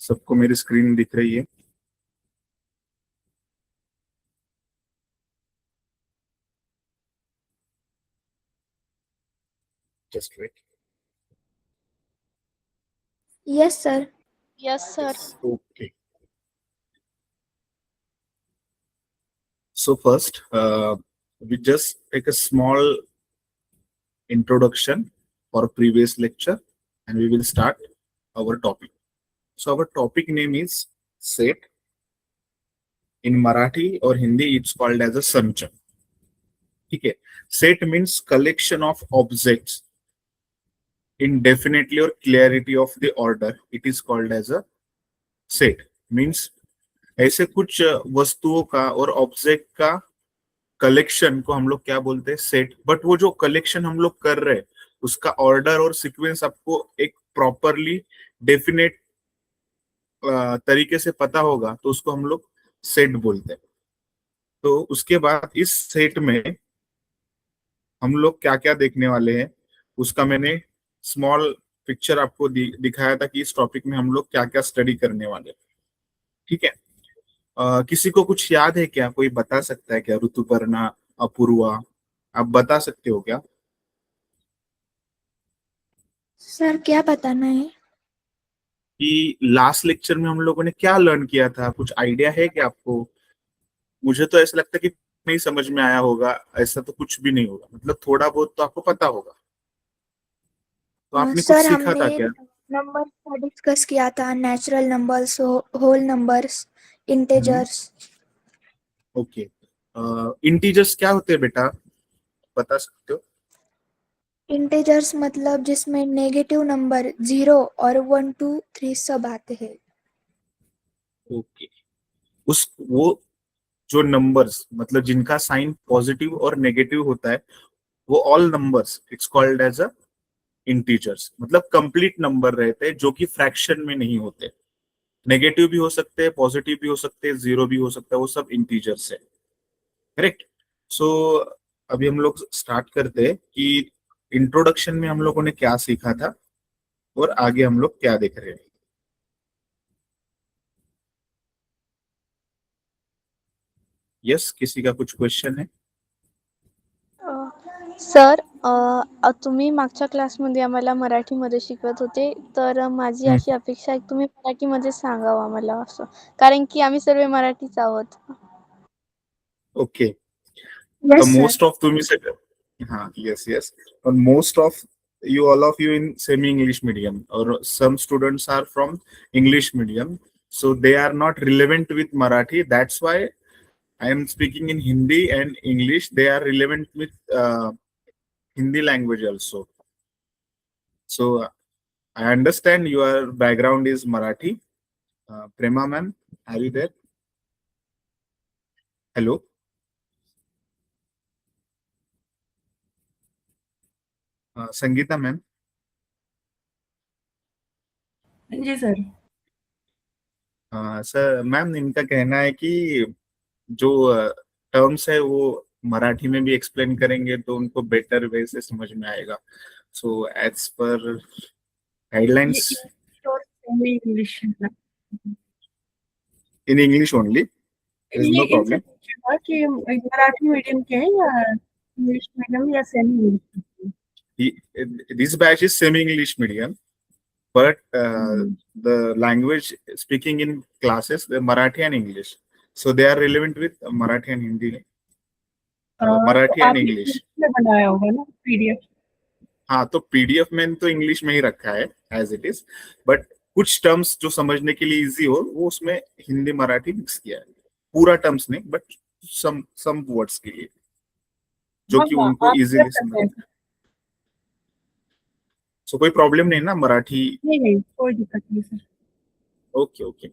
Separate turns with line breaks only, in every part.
सबको मेरी स्क्रीन दिख रही है? Just wait.
Yes, sir.
Yes, sir.
Okay. So first, we just take a small introduction for previous lecture, and we will start our topic. So our topic name is set. In Marathi or Hindi, it's called as a sancha. Okay. Set means collection of objects indefinitely or clarity of the order. It is called as a set. Means ऐसे कुछ वस्तुओं का और object का collection को हम लोग क्या बोलते हैं? सेट. बट वो जो कलेक्शन हम लोग कर रहे हैं उसका ऑर्डर और सीक्वेंस आपको एक प्रॉपरली डेफिनेट तरीके से पता होगा तो उसको हम लोग सेट बोलते हैं. तो उसके बाद इस सेट में हम लोग क्या क्या देखने वाले हैं उसका मैंने स्मॉल पिक्चर आपको दिखाया था कि इस टॉपिक में हम लोग क्या क्या स्टडी करने वाले हैं. ठीक है. किसी को कुछ याद है क्या? कोई बता सकता है क्या? ऋतुपर्णा, अपूर्वा, आप बता सकते हो क्या?
सर क्या बताना है?
कि लास्ट लेक्चर में हम लोगों ने क्या लर्न किया था? कुछ आइडिया है क्या आपको? मुझे तो ऐसा लगता है कि नहीं समझ में आया होगा. ऐसा तो कुछ भी नहीं होगा. मतलब थोड़ा बहुत तो आपको पता होगा. तो आपने कुछ
सर
सीखा था
हमने
क्या?
नंबर का डिस्कस किया था. Natural numbers, whole numbers, integers.
Okay. Integers क्या होते हैं बेटा? बता सकते हो?
इंटेजर्स मतलब जिसमें नेगेटिव नंबर 0 और 1 2 3 सब आते हैं.
ओके. उस वो जो नंबर्स मतलब जिनका साइन पॉजिटिव और नेगेटिव होता है वो all numbers it's called as a integers. मतलब कंप्लीट नंबर रहते हैं जो कि फ्रैक्शन में नहीं होते. नेगेटिव भी हो सकते हैं, पॉजिटिव भी हो सकते हैं, जीरो भी हो सकता है. वो सब इंटीजर्स है. करेक्ट. सो अभी हम लोग स्टार्ट करते हैं कि इंट्रोडक्शन में हम लोगों ने क्या सीखा था और आगे हम लोग क्या देख रहे हैं. यस, किसी का कुछ क्वेश्चन है?
सर, तुम्ही मागच्या क्लासमध्ये आम्हाला मराठीमध्ये शिकवत होते, तर माझी अशी अपेक्षा आहे की तुम्ही मराठीमध्ये सांगावं आम्हाला असं, कारण की आम्ही सर्व मराठीच आहोत.
Okay.
Yes, sir.
Most of तुम्ही हाँ, yes yes. Most of you, all of you in semi English medium, or some students are from English medium, so they are not relevant with Marathi. That's why I am speaking in Hindi and English. They are relevant with Hindi language also. So I understand your background is Marathi. Prema ma'am, are you there? Hello. Sangeeta ma'am.
जी sir.
Sir ma'am, इनका कहना है कि जो terms है वो मराठी में भी एक्सप्लेन करेंगे तो उनको बेटर वे से समझ में आएगा. So as per guidelines
semi English
in English only, there is
ये
नो
इनसे
प्रॉब्लम.
पूछेगा कि मराठी मीडियम के हैं या इंग्लिश मीडियम या semi English.
This batch is semi English medium, but the language speaking in classes the Marathi and English, so they are relevant with Marathi and Hindi. Marathi and English.
आपने बनाया होगा ना PDF?
हाँ, तो PDF में तो English में ही रखा है एज इट इज, बट कुछ टर्म्स जो समझने के लिए इजी हो वो उसमें हिंदी मराठी मिक्स किया है. पूरा टर्म्स नहीं, बट सम वर्ड्स के लिए जो कि उनको इजीली समझ. सो कोई प्रॉब्लम नहीं ना मराठी?
नहीं, कोई दिक्कत नहीं सर.
Okay okay.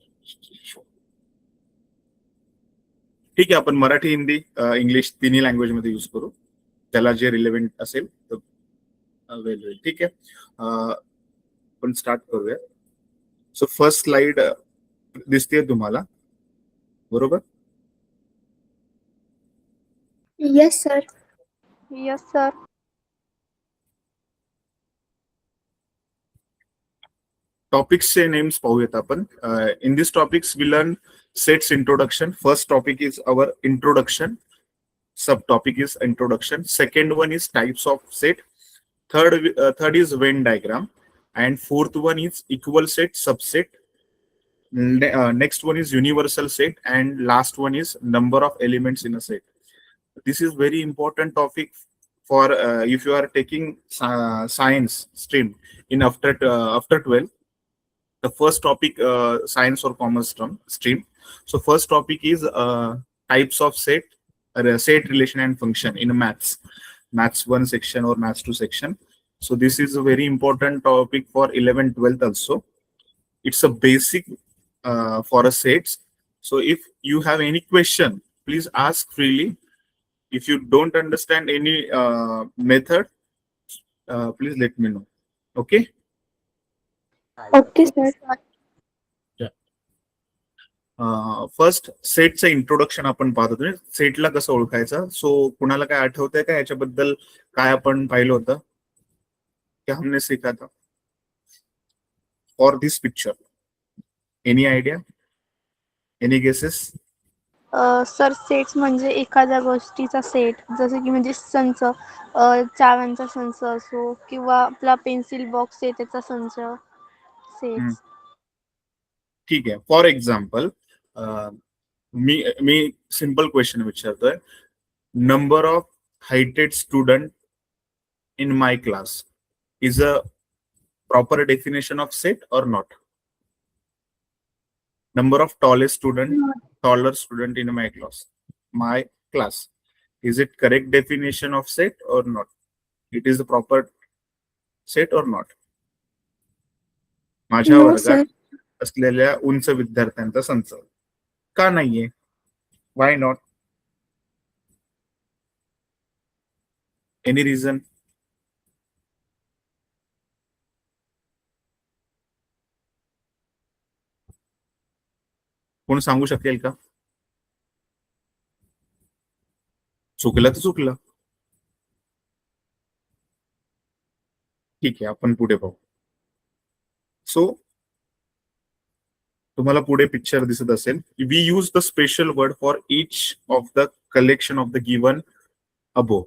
ठीक आहे, आपण मराठी, हिंदी, इंग्लिश तिन्ही लँग्वेज मध्ये यूज करू. त्याला जे रिलेव्हंट असेल तर वेल. ठीक आहे, आपण स्टार्ट करूया. सो फर्स्ट स्लाइड दिसते तुम्हाला, बरोबर?
Yes, sir.
Yes, sir.
टॉपिक्सचे नेम्स पाहूयात आपण. In this topics we learn sets introduction. First topic is our introduction. Subtopic is introduction. Second one is types of set. Third is Venn diagram, and fourth one is equal set, subset. Next one is universal set, and last one is number of elements in a set. This is very important topic for if you are taking science stream in after 12. The first topic science or commerce stream. So first topic is types of set. Set, relation and function in maths 1 section or maths 2 section. So this is a very important topic for 11 12th also. It's a basic for a sets. So if you have any question, please ask freely. If you don't understand any method, please let me know. Okay.
Okay sir.
First सेटचं introduction आपण पाहतो. सेटला कसं ओळखायचं. So कुणाला काय आठवतंय का याच्याबद्दल, काय आपण पाहिलं होतं, क्या हमने सीखा था for this picture? Any idea, any guesses?
Sir sets म्हणजे एखाद्या गोष्टीचा सेट, जसं की म्हणजे संच, चाव्यांचा संच असो किंवा आपला पेन्सिल बॉक्स आहे त्याचा संच, सेट्स.
ठीक आहे. फॉर एक्झाम्पल मी सिंपल क्वेश्चन विचारतोय. Number of heighted student in my class is a proper definition of set or not? Number of taller student in my class, is it correct definition of set or not? It is the proper set or not? माझ्या
No,
वर्गात
sir.
असलेल्या उंच विद्यार्थ्यांचा संच का नाहीये? Why not? Any reason? कोण सांगू शकेल का? चुकलं तर चुकलं. ठीक आहे, आपण पुढे पाहू. सो तुम्हाला पुढे पिक्चर दिसत असेल. We use the special word for each of the collection of the given above.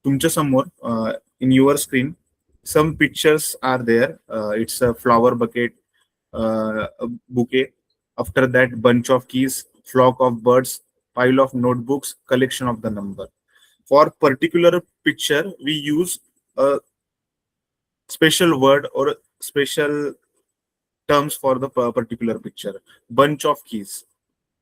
तुमच्या समोर in your screen some pictures are there. It's a flower bucket, bouquet. After that, bunch of keys, flock of birds, pile of notebooks, collection of the number. For particular picture, we use a special word or special terms for the particular picture. Bunch of keys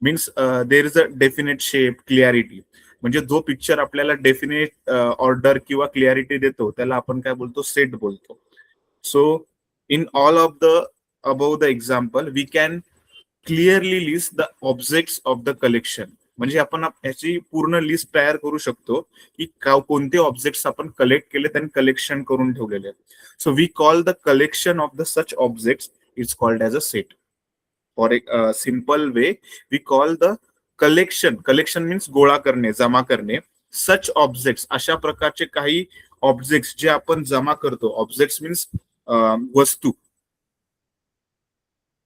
means there is a definite shape, clarity. म्हणजे जो picture आपल्याला definite order किंवा clarity देतो त्याला आपण काय बोलतो? Set बोलतो. So in all of the above the example we can clearly list the objects of the collection. म्हणजे आपण याची पूर्ण लिस्ट तयार करू शकतो की कोणते ऑब्जेक्ट्स आपण कलेक्ट केले त्यांनी कलेक्शन करून ठेवलेले. So we call the collection of the such objects is called as a set. For एक simple way we call the collection means गोळा करणे, जमा करणे. सच ऑब्जेक्ट्स अशा प्रकारचे काही ऑब्जेक्ट्स जे आपण जमा करतो. ऑब्जेक्ट्स मीन्स वस्तू.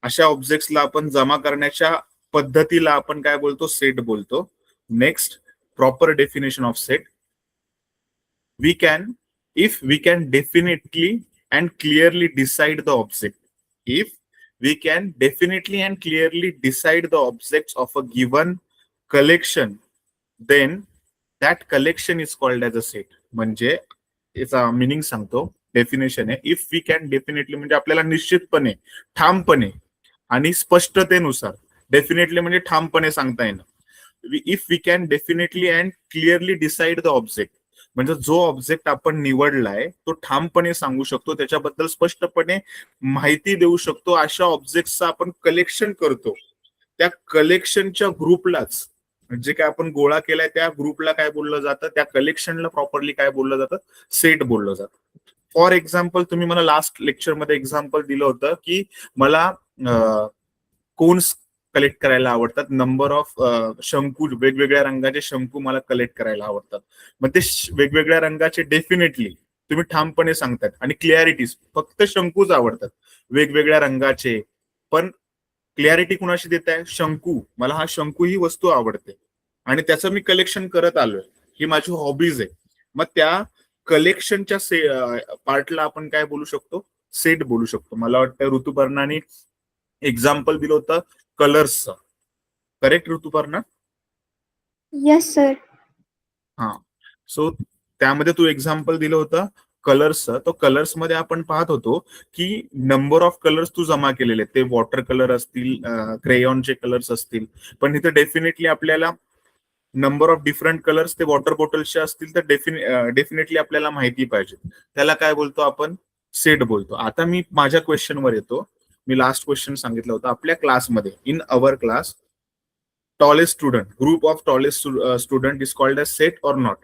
अशा ऑब्जेक्ट्सला आपण जमा करण्याच्या पद्धतीला आपण काय बोलतो? सेट बोलतो. Next, proper definition of set. If we can definitely and clearly decide the object. If we can definitely and clearly decide the objects of a given collection, then that collection is called as a set. म्हणजे याचा meaning सांगतो, definition आहे. If we can definitely म्हणजे आपल्याला निश्चितपणे, ठामपणे आणि स्पष्टतेनुसार. Definitely म्हणजे ठामपणे सांगता येणं. If we can definitely and clearly decide the object म्हणजे जो ऑब्जेक्ट आपण निवडलाय तो ठामपणे सांगू शकतो, त्याच्याबद्दल स्पष्टपणे माहिती देऊ शकतो. अशा ऑब्जेक्टचं आपण कलेक्शन करतो. त्या कलेक्शनच्या ग्रुपलाच म्हणजे काय आपण गोळा केलाय त्या ग्रुपला काय बोललं जातं? त्या कलेक्शनला प्रॉपरली काय बोललं जातं? सेट बोललं जातं. फॉर एक्झाम्पल, तुम्ही मला लास्ट लेक्चरमध्ये एक्झाम्पल दिलं होतं की मला कोन्स कलेक्ट करायला आवडतात. नंबर ऑफ शंकू, वेगवेगळ्या रंगाचे शंकू मला कलेक्ट करायला आवडतात. मग ते वेगवेगळ्या रंगाचे डेफिनेटली तुम्ही ठामपणे सांगतात. आणि क्लिअरिटीज, फक्त शंकूच आवडतात वेगवेगळ्या रंगाचे. पण क्लिअरिटी कुणाशी देत आहे? शंकू. मला हा शंकू ही वस्तू आवडते आणि त्याचं मी कलेक्शन करत आलोय, ही माझी हॉबीज आहे. मग त्या कलेक्शनच्या पार्टला आपण काय बोलू शकतो? सेट बोलू शकतो. मला वाटतं ऋतुपर्णाने एक्झाम्पल दिलं होतं कलर्सचं. करेक्ट ऋतुपर्णा?
Yes sir.
हा. सो त्यामध्ये तू एक्झाम्पल दिलं होतं कलर्सचं. तो कलर्स मध्ये आपण पाहत होतो की नंबर ऑफ कलर्स तू जमा केलेले आहेत. ते वॉटर कलर असतील, क्रेयॉनचे कलर्स असतील, पण इथे डेफिनेटली आपल्याला नंबर ऑफ डिफरंट कलर्स ते वॉटर बॉटल्सचे असतील तर डेफिनेटली आपल्याला माहिती पाहिजे. त्याला काय बोलतो आपण? सेट बोलतो. आता मी माझ्या क्वेश्चनवर येतो. मी लास्ट क्वेश्चन सांगितलं होतं आपल्या क्लासमध्ये, in our class tallest student, group of tallest student is called as set or not.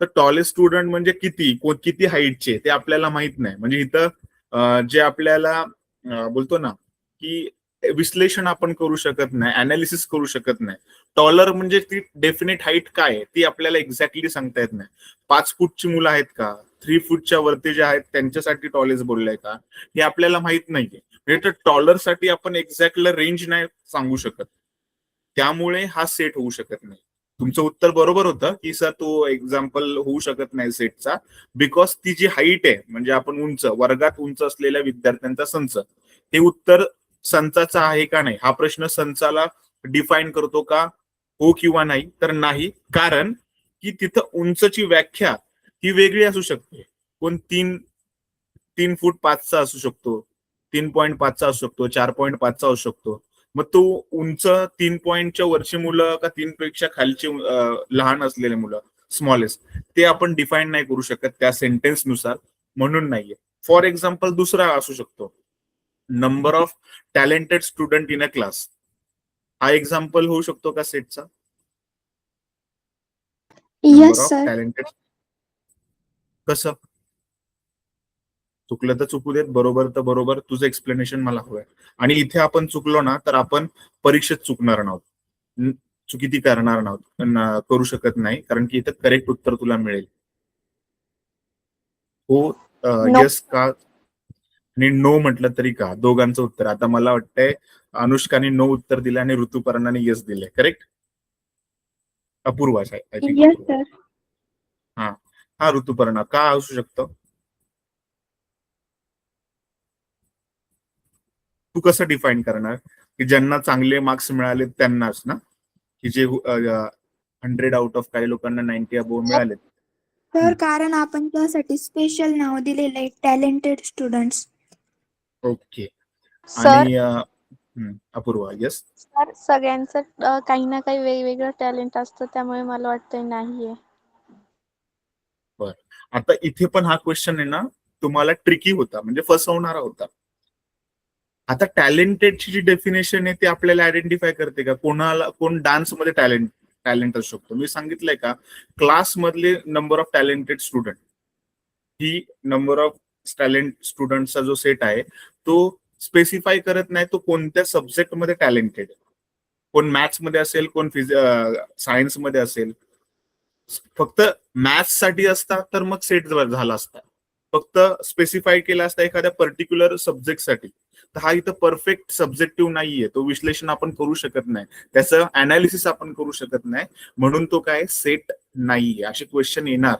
तर टॉलेस्ट स्टुडंट म्हणजे किती हाईटचे ते आपल्याला माहित नाही. म्हणजे इथं जे आपल्याला बोलतो ना की विश्लेषण आपण करू शकत नाही, अनालिसिस करू शकत नाही. टॉलर म्हणजे ती डेफिनेट हाईट काय आहे ती आपल्याला एक्झॅक्टली सांगता येत नाही. 5 फूटची मुलं आहेत का, 3 फूटच्या वरती जे आहेत त्यांच्यासाठी टॉलेज बोललाय का, हे आपल्याला माहित नाहीये. म्हणजे टॉलर साठी आपण एक्झॅक्ट रेंज नाही सांगू शकत. त्यामुळे हा सेट होऊ शकत नाही. तुमचं उत्तर बरोबर होतं की सर तो एक्झाम्पल होऊ शकत नाही सेटचा, बिकॉज ती जी हाईट आहे म्हणजे आपण उंच, वर्गात उंच असलेल्या विद्यार्थ्यांचा संच, हे उत्तर संचाचा आहे का नाही, हा प्रश्न संचाला डिफाईन करतो का, हो किंवा नाही? तर नाही. कारण की तिथं उंचची व्याख्या ही वेगळी असू शकते. कोण 3 फूट 5चा असू शकतो, 3.5चा असू शकतो, 4.5चा असू शकतो. मग तो उंच 3 पॉईंटच्या वरची मुलं का 3 पेक्षा खालची लहान असलेले मुलं, स्मॉलेस्ट, ते आपण डिफाईन नाही करू शकत त्या सेंटेन्स नुसार, म्हणून नाहीये. फॉर एक्झाम्पल दुसरा असू शकतो, number of talented student in a class. हा एक्झाम्पल होऊ शकतो का सेटचा? Number
yes
of
sir.
Talented. कसं? चुकलं तर चुकू देत, बरोबर तर बरोबर. तुझं एक्सप्लेनेशन मला हवंय. आणि इथे आपण चुकलो ना तर आपण परीक्षेत चुकणार नाहोत, चुकी करणार नाहोत, पण करू शकत नाही, कारण की इथं करेक्ट उत्तर तुला मिळेल. हो,
नो.
येस का आणि नो म्हटलं तरी का, दोघांचं उत्तर. आता मला वाटतंय अनुष्काने नो उत्तर दिलं आणि ऋतुपर्णाने येस दिले. Correct? Apurva, I think
yes
Apurva.
Sir.
हा. हा ऋतुपर्णा का असू शकतं? तू कसं डिफाईन करणार की ज्यांना चांगले मार्क्स मिळाले त्यांनाच ना, की जे 100 आउट ऑफ काही लोकांना 90 अबोव्ह मिळाले?
सर कारण आपण त्यासाठी स्पेशल नाव दिलेलं आहे, टॅलेंटेड स्टुडंट्स.
ओके.
सर,
आणि अपूर्वा, येस.
सर सगळ्यांचं काही ना काही वेगवेगळं टॅलेंट असतं, त्यामुळे मला वाटतंय नाहीये.
बर. आता इथे पण हा क्वेश्चन आहे ना तुम्हाला ट्रिकी होता, म्हणजे फसवणारा होता. आता टॅलेंटेडची जी डेफिनेशन आहे ती आपल्याला आयडेंटिफाय करते का? कोण डान्समध्ये टॅलेंट असू शकतो? मी सांगितलंय का, क्लास मधले नंबर ऑफ टॅलेंटेड स्टुडंट ही नंबर ऑफ टॅलेंट स्टुडंटचा जो सेट आहे तो स्पेसिफाय करत नाही तो कोणत्या सब्जेक्ट मध्ये टॅलेंटेड. कोण मॅथ्स मध्ये असेल, कोण सायन्स मध्ये असेल. फक्त मॅथ्स साठी असता तर मग सेट झाला असता. फक्त स्पेसिफाय केला असता एखाद्या पर्टिक्युलर सब्जेक्टसाठी, तर हा इथं परफेक्ट सब्जेक्टिव्ह नाहीये. तो विश्लेषण आपण करू शकत नाही, त्याचं अनालिसिस आपण करू शकत नाही, म्हणून तो काय सेट नाहीये. असे क्वेश्चन येणार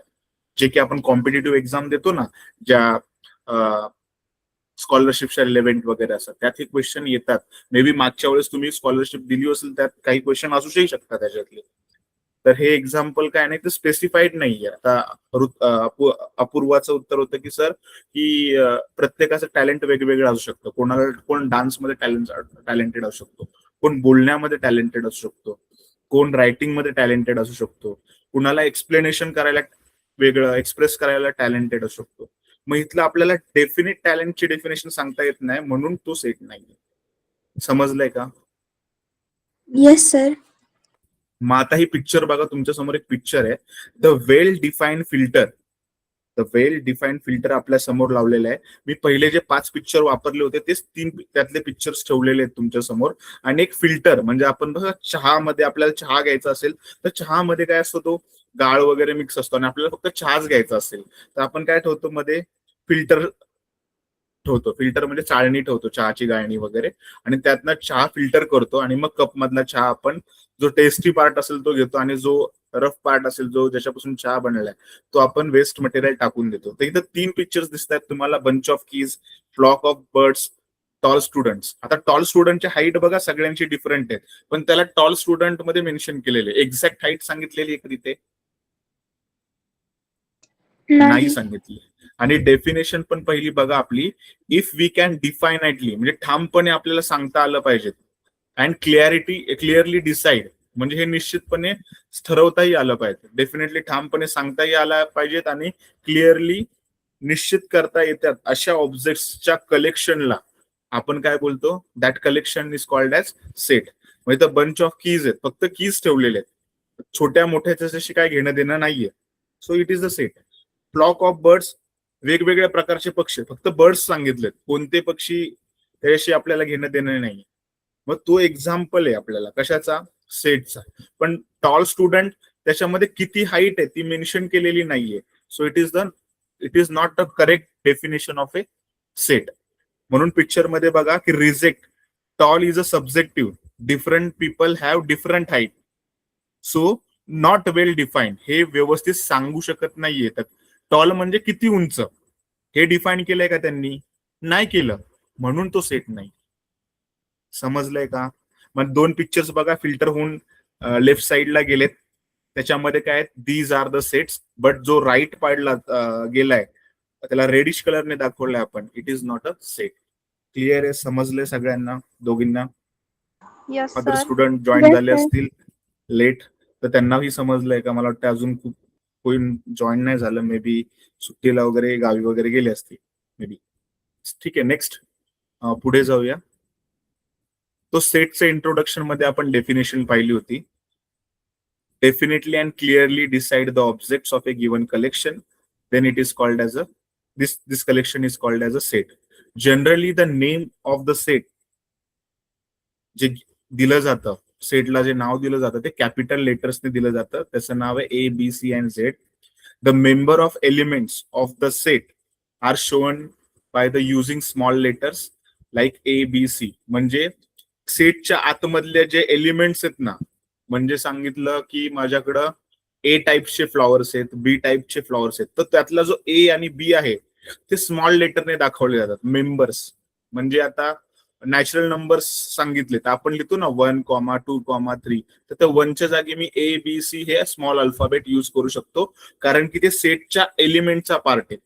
जे की आपण कॉम्पिटेटिव्ह एक्झाम देतो ना, ज्या स्कॉलरशिपच्या रिलेव्हंट वगैरे असतात, त्यात हे क्वेश्चन येतात. मे बी मागच्या वेळेस तुम्ही स्कॉलरशिप दिली असेल, त्यात काही क्वेश्चन असूही शकतात त्याच्यातले. तर हे एक्झाम्पल काय नाही, ते स्पेसिफाईड नाहीये. आता अपूर्वाचं उत्तर होतं की सर की प्रत्येकाचं टॅलेंट वेगवेगळं असू शकतं. कोण डान्समध्ये टॅलेंटेड असू शकतो, कोण बोलण्यामध्ये टॅलेंटेड असू शकतो, कोण रायटिंग मध्ये टॅलेंटेड असू शकतो, कुणाला एक्सप्लेनेशन करायला वेगळं, एक्सप्रेस करायला टॅलेंटेड असू शकतो. मग इथलं आपल्याला डेफिनेट टॅलेंटची डेफिनेशन सांगता येत नाही, म्हणून तो सेट नाही. समजलंय का?
Yes sir.
मग आता ही पिक्चर बघा, तुमच्या समोर एक पिक्चर आहे, the well defined filter. The well defined filter आपल्या समोर लावलेलं आहे. मी पहिले जे 5 पिक्चर वापरले होते तेच 3 त्यातले पिक्चर्स ठेवलेले आहेत तुमच्या समोर. आणि एक फिल्टर म्हणजे आपण बघा चहामध्ये आपल्याला चहा घ्यायचा असेल तर चहामध्ये काय असतो, तो गाळ वगैरे मिक्स असतो आणि आपल्याला फक्त चहाच घ्यायचा असेल तर आपण काय ठेवतो मध्ये, फिल्टर ठेवतो. फिल्टर म्हणजे चाळणी ठेवतो, चहाची गाळणी वगैरे, आणि त्यातनं चहा फिल्टर करतो आणि मग कप मधला चहा आपण जो टेस्टी पार्ट असेल तो घेतो आणि जो रफ पार्ट असेल जो ज्याच्यापासून चहा बनलाय तो आपण वेस्ट मटेरियल टाकून देतो. तर इथं 3 पिक्चर्स दिसत आहेत तुम्हाला, bunch of keys, flock of birds, tall students. आता टॉल स्टुडंटची हाईट बघा सगळ्यांची डिफरंट आहे, पण त्याला टॉल स्टुडंट मध्ये मेन्शन केलेले, एक्झॅक्ट हाईट सांगितलेली एक तिथे नाही सांगितली. आणि डेफिनेशन पण पहिली बघा आपली, इफ वी कॅन डिफायनाइटली म्हणजे ठामपणे आपल्याला सांगता आलं पाहिजे, अँड क्लिअरली डिसाइड म्हणजे हे निश्चितपणे ठरवताही आलं पाहिजे. डेफिनेटली ठामपणे सांगताही आला पाहिजेत आणि क्लिअरली निश्चित करता येतात अशा ऑब्जेक्ट्सच्या कलेक्शनला आपण काय बोलतो, that collection is called as set. म्हणजे बंच ऑफ कीज आहेत, फक्त कीज ठेवलेले आहेत, छोट्या मोठ्या त्याच्याशी काय घेणं देणं नाहीये. So it is the set. Flock of birds, वेगवेगळ्या प्रकारचे पक्षी, फक्त बर्ड्स सांगितलेत, कोणते पक्षी त्याच्याशी आपल्याला घेणं देणं नाही. मग तो एक्झाम्पल आहे आपल्याला कशाचा, सेटचा. पण टॉल स्टुडंट त्याच्यामध्ये किती हाईट आहे ती मेन्शन केलेली नाहीये. So it is not a correct definition of a set. म्हणून पिक्चर मध्ये बघा की reject, tall is a subjective, different people have different height, so not well defined, हे व्यवस्थित सांगू शकत नाहीये. तर टॉल म्हणजे किती उंच हे डिफाईन केलंय का त्यांनी, नाही केलं, म्हणून तो सेट नाही. समजलंय का? मग 2 पिक्चर्स बघा फिल्टर होऊन लेफ्ट साइडला गेलेत, त्याच्यामध्ये काय, these are the sets, but जो राईट पार्टला गेलाय त्याला रेडिश कलरने दाखवलाय आपण, it is not a set. Clear आहे? समजलंय सगळ्यांना दोघींना?
Yes
other
sir.
Student join झाले असतील लेट तर त्यांनाही समजलंय का? मला वाटतं अजून खूप कोणी जॉईन नाही झालं, मे बी सुट्टीला वगैरे गावी वगैरे गेले असतील मे बी. ठीक आहे, नेक्स्ट पुढे जाऊया. तो सेटच्या इंट्रोडक्शन मध्ये आपण डेफिनेशन पाहिली होती. Definitely and clearly decide the objects of a given collection, then it is called as a this collection is called as a set. Generally the name of the set जे दिलं जातं, सेटला जे नाव दिलं जातं ते कॅपिटल लेटर्सने दिलं जातं. त्याचं नाव आहे A B C and Z. The member of elements of the set are shown by the using small letters like a B c. म्हणजे सेटच्या आतमधले जे एलिमेंट्स आहेत ना, म्हणजे सांगितलं की माझ्याकडं ए टाईपचे फ्लॉवर्स आहेत, बी टाईपचे फ्लॉवर्स आहेत, तर त्यातला जो ए आणि बी आहे ते स्मॉल लेटरने दाखवले जातात, मेंबर्स. म्हणजे आता नॅचरल नंबर्स सांगितले तर आपण लिहितो ना 1, 2, 3, तर त्या 1च्या जागी मी ए बी सी हे स्मॉल अल्फाबेट युज करू शकतो, कारण की ते सेटच्या एलिमेंटचा पार्ट आहे.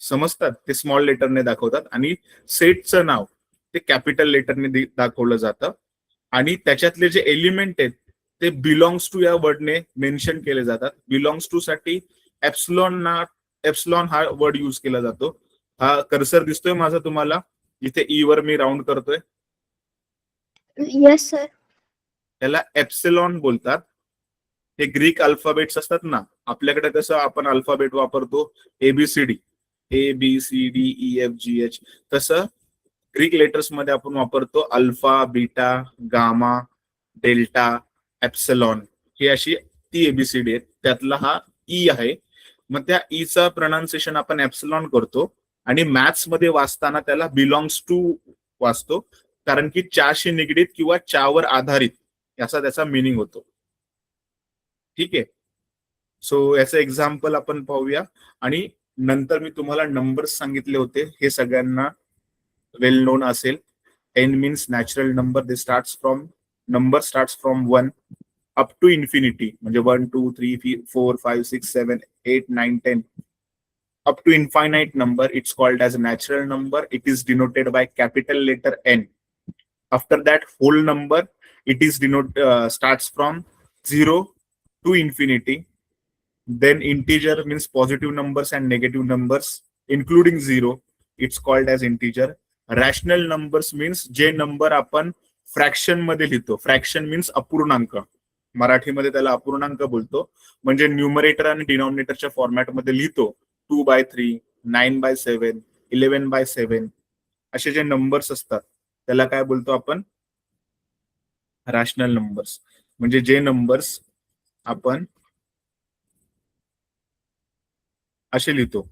समजतात? ते स्मॉल लेटरने दाखवतात आणि सेटचं नाव ते कॅपिटल लेटरने दाखवलं जातं आणि त्याच्यातले जे एलिमेंट आहेत ते बिलॉंग्स टू या वर्डने मेन्शन केले जातात. बिलॉंग्स टू साठी एप्सिलॉन हा वर्ड युज केला जातो. हा कर्सर दिसतोय माझा तुम्हाला, इथे ई वर मी राऊंड करतोय,
येस सर.
त्याला एप्सिलॉन बोलतात. हे ग्रीक अल्फाबेट्स असतात ना, आपल्याकडे कसं आपण अल्फाबेट वापरतो ABCD, A B C D E F G H, तसं ग्रीक लेटर्स मध्ये आपण वापरतो alpha, beta, gamma, delta, epsilon, ही अशी ती एबीसीडी आहेत. त्यातला हा ई आहे. मग त्या ईचा प्रोनाउन्सिएशन आपण एप्सिलॉन करतो आणि मॅथ्स मध्ये वाचताना त्याला बिलॉंग्स टू वाचतो, कारण की च्याशी निगडीत किंवा च्यावर आधारित असा त्याचा मिनिंग होतो. ठीक आहे, सो याचं एक्झाम्पल आपण पाहूया आणि नंतर मी तुम्हाला नंबर्स सांगितले होते, हे सगळ्यांना वेल नोन असेल. N means natural number, the number starts from 1 up to infinity, म्हणजे 1 2 3 4 5 6 7 8 9 10 up to infinite number. It's called as a natural number. It is denoted by capital letter N. After that, whole number, it is starts from 0 to infinity. Then integer means positive numbers and negative numbers including 0. It's called as integer. Rational numbers means जे number आपण fraction मध्ये लिहितो. Fraction means अपूर्णांक. मराठीमध्ये त्याला अपूर्णांक बोलतो. म्हणजे न्यूमरेटर आणि डिनॉमिनेटरच्या फॉर्मॅटमध्ये लिहितो 2/3, 9/7, 11/7 असे जे नंबर्स असतात त्याला काय बोलतो आपण? Rational numbers. म्हणजे जे नंबर्स आपण असे लिहितो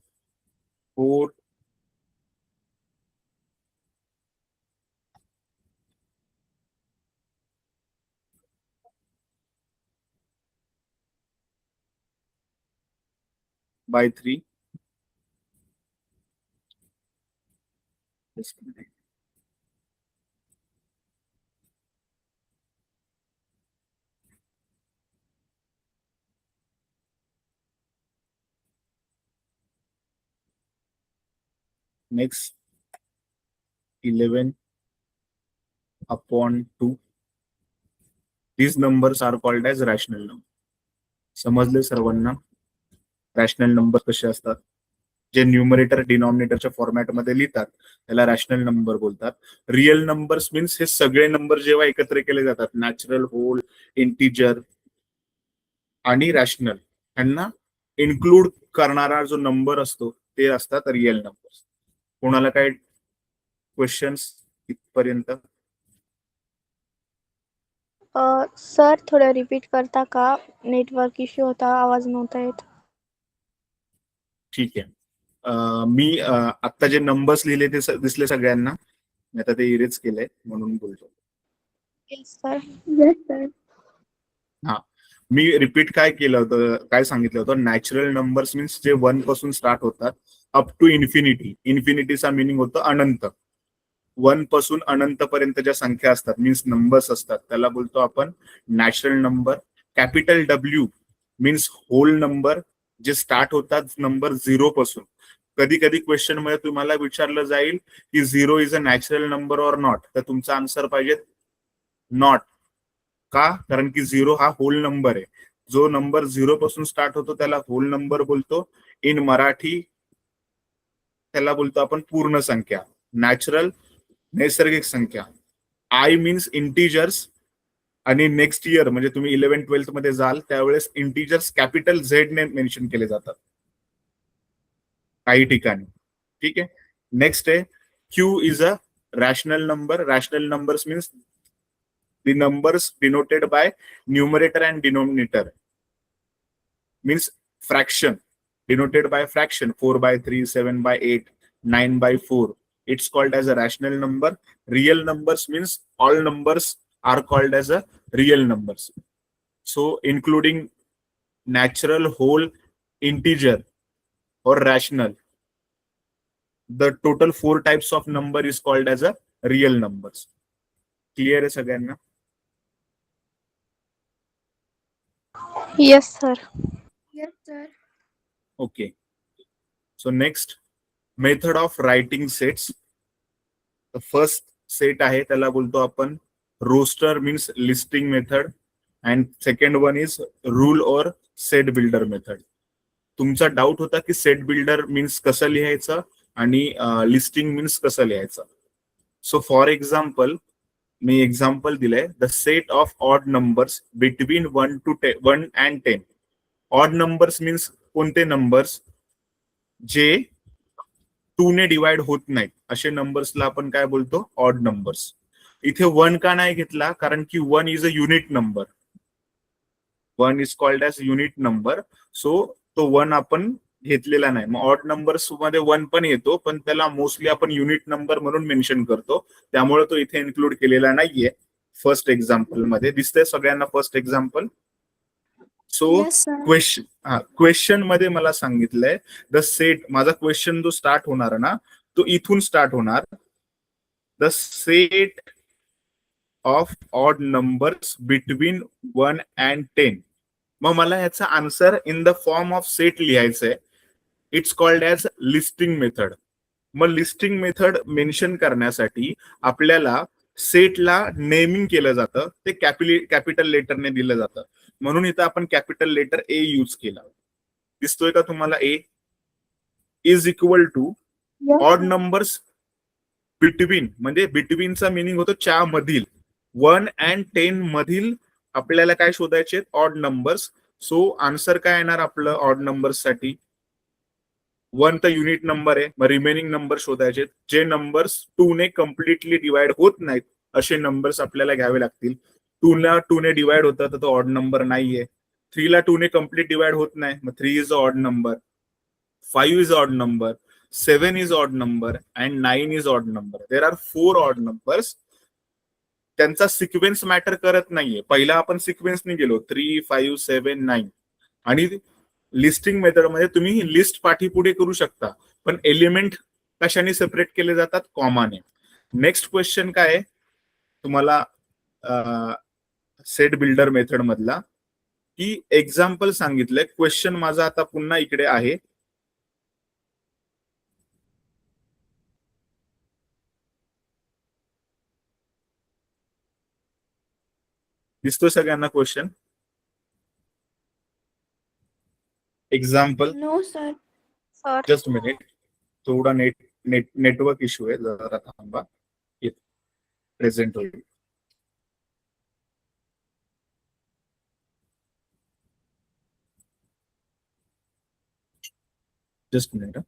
4/3. Next 11/2. These numbers are called as rational number. समजले सर्वांना? रॅशनल नंबर कसे असतात? जे न्यूमरेटर डिनॉमिनेटरच्या फॉर्मॅटमध्ये लिहितात त्याला रॅशनल नंबर बोलतात. रिअल नंबर्स मीन्स हे सगळे नंबर जेव्हा एकत्र केले जातात, नॅचरल, होल, इंटिजर आणि रॅशनल, यांना इन्क्लूड करणारा जो नंबर असतो ते असतात रिअल नंबर्स. कोणाला काय क्वेश्चन्स इथपर्यंत?
सर थोडं रिपीट करता का? नेटवर्क इश्यू होता, आवाज नव्हता येत.
ठीक आहे. मी आता जे नंबर्स लिहिले ते दिसले सगळ्यांना? मी आता ते इरेज केलंय म्हणून बोलतो.
Yes sir.
हा, मी रिपीट काय केलं होतं, काय सांगितलं होतं? नॅचरल नंबर्स मीन्स जे 1 पासून स्टार्ट होतात अप टू इन्फिनिटी. इन्फिनिटीचा मिनिंग होतं अनंत. 1 पासून अनंत पर्यंत ज्या संख्या असतात मीन्स नंबर्स असतात त्याला बोलतो आपण natural number. Capital W means whole number, जे स्टार्ट होतात नंबर 0 पासून. कधी कधी क्वेश्चन मध्ये तुम्हाला विचारलं जाईल की 0 is a natural number or not, तर तुमचा आन्सर पाहिजे नॉट. का? कारण की 0 हा होल नंबर आहे. जो नंबर 0 पासून स्टार्ट होतो त्याला होल नंबर बोलतो. इन मराठी त्याला बोलतो आपण पूर्ण संख्या. नॅचरल नैसर्गिक संख्या. I means integers. आणि नेक्स्ट इयर म्हणजे तुम्ही 11th-12th मध्ये जाल त्यावेळेस इंटिजर्स कॅपिटल झेड ने मेन्शन केले जातात काही ठिकाणी. ठीक आहे. नेक्स्ट आहे Q is a rational number. Rational numbers means the numbers denoted by numerator and denominator, means fraction, denoted by fraction 4/3, 7/8, 9/4. It's called as a rational number. Real numbers means all numbers are called as a real numbers. So including natural, whole, integer or rational, the total 4 types of number is called as a real numbers. Clear आहे सगळ्यांना?
Yes sir.
Yes, sir.
Okay. So next, method of writing sets. The first set आहे त्याला बोलतो आपण roster means listing method. And second one is rule or set builder method. तुमचा doubt होता की set builder means कसं लिहायचं आणि लिस्टिंग मीन्स कसं लिहायचं. सो फॉर एक्झाम्पल मी एक्झाम्पल दिलंय, the set of odd numbers between 1 and 10. Odd numbers means कोणते नंबर्स? जे 2 ने डिवाइड होत नाहीत असे नंबर्सला आपण काय बोलतो? Odd numbers. इथे 1 का नाही घेतला? कारण की 1 is a unit number. 1 is called as unit number. So तो 1 आपण घेतलेला नाही. मग ऑड नंबर्स मध्ये 1 पण येतो, पण त्याला मोस्टली आपण युनिट नंबर म्हणून मेन्शन करतो, त्यामुळे तो इथे इन्क्लूड केलेला नाहीये. फर्स्ट एक्झाम्पल मध्ये दिसतंय सगळ्यांना first example? So
Yes, sir.
Question मध्ये मला सांगितलंय द सेट. माझा क्वेश्चन जो स्टार्ट होणार ना तो इथून स्टार्ट होणार. The set of odd numbers between 1 and 10. मग मला ह्याचा answer in the form of set लिहायचंय. It's called as listing method. मग लिस्टिंग मेथड मेन्शन करण्यासाठी आपल्याला सेटला नेमिंग केलं जातं, ते कॅपिटल लेटरने दिलं जातं. म्हणून इथं आपण कॅपिटल लेटर ए यूज केला. दिसतोय का तुम्हाला? A is equal to
Yes,
odd
sir.
Numbers between, म्हणजे बिटवीनचा मिनिंग होतो च्या मधील. 1 and 10 मधील आपल्याला काय शोधायचे? Odd numbers. सो आन्सर काय येणार आपलं ऑड नंबर्स साठी? 1 तर युनिट नंबर आहे, मग रिमेनिंग नंबर शोधायचे. जे नंबर्स 2 ने कम्प्लिटली डिवाइड होत नाहीत असे नंबर्स आपल्याला घ्यावे लागतील. 2 ने डिवाइड होतं तर तो ऑड नंबर नाहीये. 3 ला 2 ने कम्प्लीट डिवाइड होत नाही, मग 3 is odd number. 5 is odd number, 7 is odd number, and 9 is odd number. There are 4 odd numbers. त्यांचा सिक्वेन्स मॅटर करत नाहीये. पहिला आपण सिक्वेन्सने गेलो 3, 5, 7, 9 आणि लिस्टिंग मेथड मध्ये तुम्ही लिस्ट पाठीपुढे करू शकता, पण एलिमेंट कशाने सेपरेट केले जातात? कॉमाने. नेक्स्ट क्वेश्चन काय आहे तुम्हाला सेट बिल्डर मेथड मधला, की एक्झाम्पल सांगितलंय. क्वेश्चन माझा आता पुन्हा इकडे आहे. दिसतो सगळ्यांना question? Example.
No sir.
Sir
just minute, थोडा नेटवर्क इश्यू आहे, जरा थांबा. प्रेझेंट होईल. Just minute.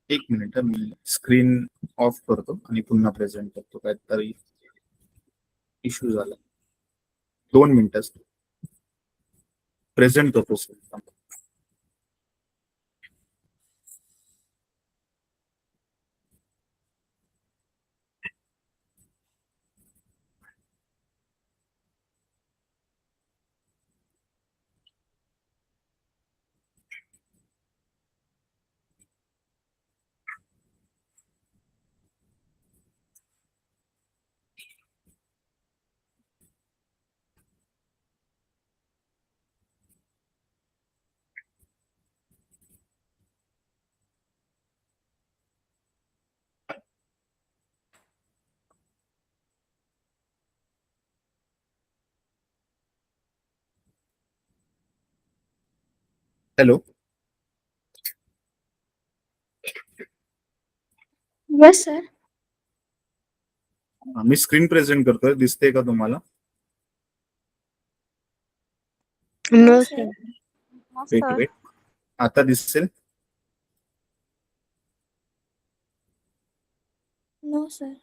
एक मिनिट, मी स्क्रीन ऑफ करतो आणि पुन्हा प्रेझेंट करतो. काहीतरी इश्यू झाला. 2 मिनिटच प्रेझेंट करतो सर. हॅलो.
Yes sir.
मी स्क्रीन प्रेझेंट करतोय, दिसते का तुम्हाला?
No
sir.
Wait
sir
wait, आता दिसेल?
No sir.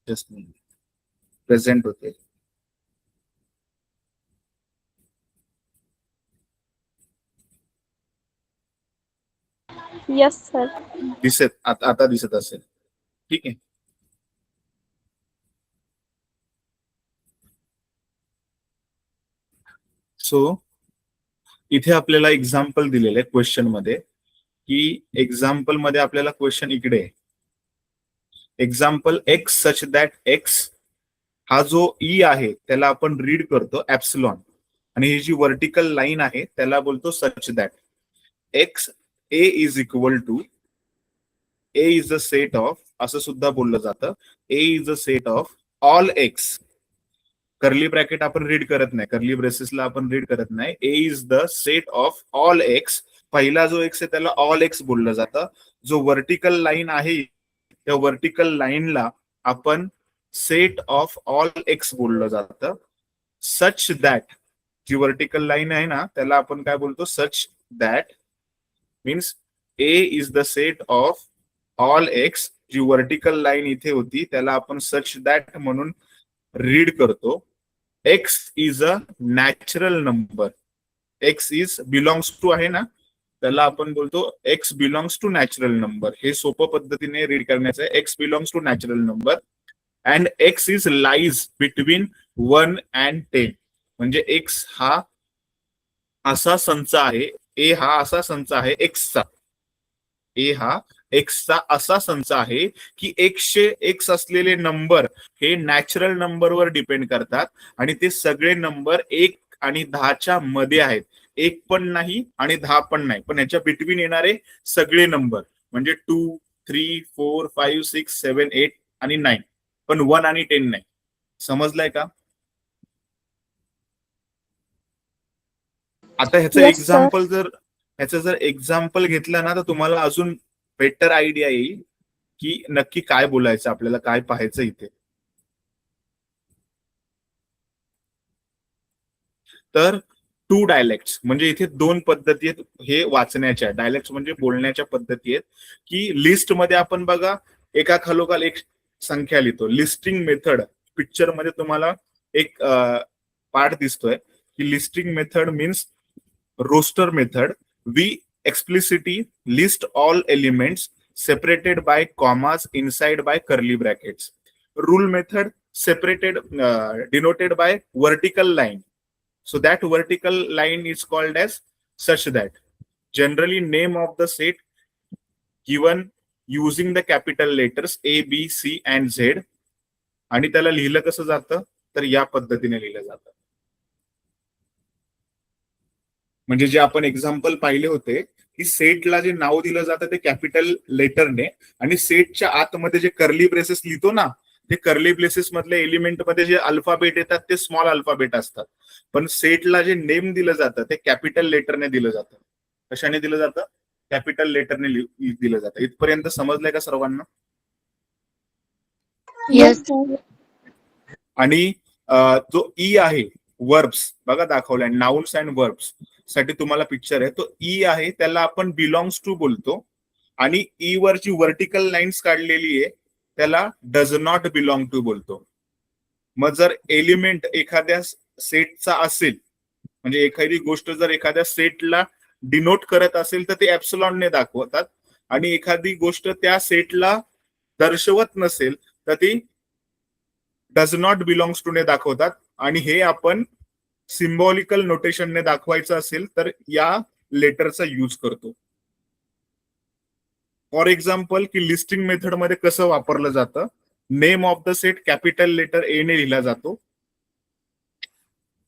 जस्ट प्रेझेंट होते.
Yes sir.
दिसत आता दिसत असेल. ठीक आहे. सो इथे आपल्याला एक्झाम्पल दिलेलं आहे क्वेश्चन मध्ये, की एक्झाम्पल मध्ये आपल्याला क्वेश्चन इकडे आहे. Example x such that x, हा जो ई आहे त्याला आपण रीड करतो ऍप्सिलॉन, आणि ही जी वर्टिकल लाईन आहे त्याला बोलतो such that X A is equal to A is a set of, असं सुद्धा बोललं जातं. A is a set of all X. Curly bracket आपण रीड करत नाही, कर्ली ब्रेसेसला आपण रीड करत नाही. A is the set of all X. पहिला जो एक्स आहे त्याला ऑल एक्स बोललं जातं. जो वर्टिकल लाईन आहे त्या वर्टिकल लाईनला आपण सेट ऑफ ऑल एक्स बोललं जातं. सच दॅट, जी वर्टिकल लाईन आहे ना त्याला आपण काय बोलतो? Such that means A is the set of all x. जी वर्टिकल लाईन इथे होती त्याला आपण सच दॅट म्हणून रीड करतो. X is a natural number. X is belongs to आहे ना, त्याला आपण बोलतो x belongs to natural number. हे सोपं पद्धतीने रीड करण्याचं आहे. X belongs to natural number and x is lies between 1 and 10. म्हणजे एक्स हा असा संच आहे, ए हा असा संच आहे एक्सचा. ए हा एक्सचा असा संच आहे की 100 असलेले नंबर हे नॅचरल नंबरवर डिपेंड करतात आणि ते सगळे नंबर 1 आणि 10च्या मध्ये आहेत. 1 पण नाही आणि 10 पण नाही, पण याच्या बिटवीन येणारे सगळे नंबर म्हणजे 2, 3, 4, 5, 6, 7, 8 आणि 9, पण 1 आणि 10 नाही. समजलंय का? आता
Yes, sir.
ह्याचं जर एक्झाम्पल घेतलं ना तर तुम्हाला अजून बेटर आयडिया येईल की नक्की काय बोलायचं, आपल्याला काय पाहायचं इथे. तर 2 डायलेक्ट्स म्हणजे इथे 2 पद्धती आहेत हे वाचण्याच्या. डायलेक्ट्स म्हणजे बोलण्याच्या पद्धती आहेत की लिस्ट मध्ये आपण बघा एका खालोखाल एक संख्या लिहितो. लिस्टिंग मेथड पिक्चर मध्ये तुम्हाला एक पार्ट दिसतोय की listing method means roster method. We explicitly list all elements separated by commas inside by curly brackets. Rule method separated denoted by vertical line. So that vertical line is called as such that. Generally name of the set given using the capital letters A, B, C and Z. आणि त्याला लिहिलं कसं जातं तर या पद्धतीने लिहिलं जातं. म्हणजे जे आपण एक्झाम्पल पाहिले होते की सेटला जे नाव दिलं जातं ते कॅपिटल लेटरने आणि सेटच्या आतमध्ये जे कर्ली ब्रेसेस लिहितो ना ते कर्ली ब्रेसेस मधले एलिमेंट मध्ये जे अल्फाबेट येतात ते स्मॉल अल्फाबेट असतात. पण सेटला जे नेम दिलं जातं ते कॅपिटल लेटरने दिलं जातं. कशाने दिलं जातं? कॅपिटल लेटरने दिलं जातं. इथपर्यंत समजलंय का सर्वांना?
Yes, sir.
आणि जो ई आहे वर्ब्स बघा दाखवलाय नाउन्स अँड वर्ब्स साठी तुम्हाला पिक्चर आहे. तो ई आहे त्याला आपण बिलॉंग्स टू बोलतो आणि ई वरची व्हर्टिकल लाईन्स काढलेली आहे त्याला डज नॉट बिलॉंग टू बोलतो. मग जर एलिमेंट एखाद्या सेटचा असेल म्हणजे एखादी गोष्ट जर एखाद्या सेटला डिनोट करत असेल तर ते ऍप्सिलॉनने दाखवतात आणि एखादी गोष्ट त्या सेटला दर्शवत नसेल तर ती डज नॉट बिलॉंग्स टू ने दाखवतात. आणि हे आपण सिम्बॉलिकल नोटेशनने दाखवायचं असेल तर या लेटरचा यूज करतो. फॉर एक्झाम्पल की लिस्टिंग मेथड मध्ये कसं वापरलं जातं. Name of the set capital letter A ने लिहिला जातो.